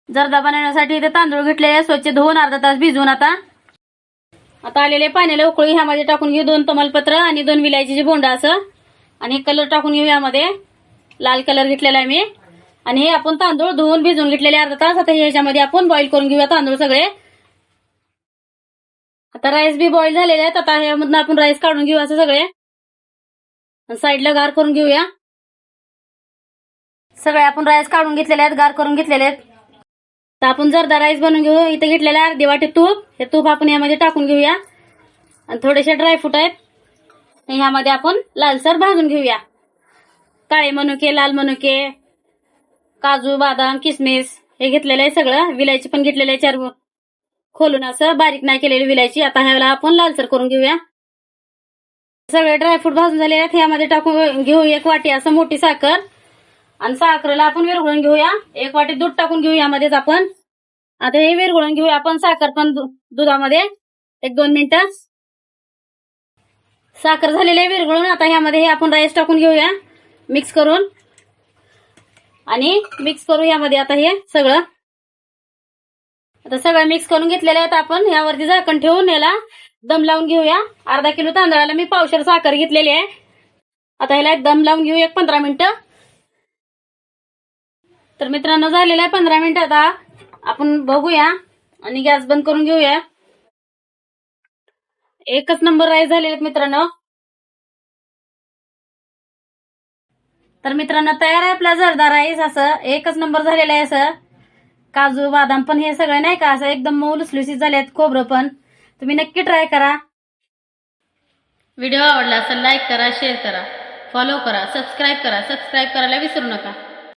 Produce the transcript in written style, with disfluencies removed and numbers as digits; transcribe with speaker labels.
Speaker 1: जर्दा बनवण्यासाठी इथे तांदूळ घेतलेले स्वच्छ धुवून अर्धा तास भिजवून आता आलेले पाण्याला उकळी ह्यामध्ये टाकून घेऊ 2 तमालपत्र आणि 2 विलायचीचे बोंड असं आणि कलर टाकून घेऊ यामध्ये लाल कलर घेतलेला आहे मी आणि हे आपण तांदूळ धुवून भिजवून घेतलेले अर्धा तास आता ह्याच्यामध्ये आपण बॉईल करून घेऊया तांदूळ सगळे आता राईस बी बॉईल झालेले आहेत आता ह्यामधून आपण राईस काढून घेऊ असं सगळे साईडला गार करून घेऊया सगळे आपण राईस काढून घेतलेले आहेत गार करून घेतलेले आहेत तर आपण जर्दा राईस बनवून घेऊ इथे घेतलेले अर्धी वाटी तूप हे तूप आपण यामध्ये टाकून घेऊया आणि थोडेसे ड्रायफ्रूट आहेत ह्यामध्ये आपण लालसर भाजून घेऊया काळे मनुके लाल मनुके काजू बदाम किसमिस हे घेतलेलं आहे सगळं विलायची पण घेतलेलं आहे 4 खोलून असं बारीक नाही केलेली विलायची आता ह्याला आपण लालसर करून घेऊया सगळे ड्रायफ्रूट भाजून झाले आहेत ह्यामध्ये टाकून घेऊ 1 वाटी असं मोठी साखर आणि साखरेला आपण विरघळून घेऊया 1 वाटी दूध टाकून घेऊ यामध्येच आपण आता हे विरघळून घेऊया आपण साखर पण दुधामध्ये 1-2 मिनिटं साखर झालेली आहे विरघळून आता ह्यामध्ये हे आपण राईस टाकून घेऊया मिक्स करून आणि मिक्स करू यामध्ये आता हे सगळं आता सगळं मिक्स करून घेतलेलं आहे आपण यावरती झाकण ठेवून याला दम लावून घेऊया अर्धा किलो तांदळाला मी पावशेर साखर घेतलेली आहे आता ह्याला दम लावून घेऊ 15 मिनिटं तर मित्रांनो झालेलं आहे 15 मिनिटं आता आपण बघूया आणि गॅस बंद करून घेऊया एकच नंबर राईस झालेले आहेत मित्रांनो तर मित्रांनो तयार आहे आपला जर्दा राईस असं एकच नंबर झालेला आहे असं काजू बदाम पण हे सगळे नाही का असं एकदम मऊ लुसलुसीत झाले आहेत खोबरं पण तुम्ही नक्की ट्राय करा व्हिडिओ आवडला असेल लाईक करा शेअर करा फॉलो करा सबस्क्राईब करायला विसरू नका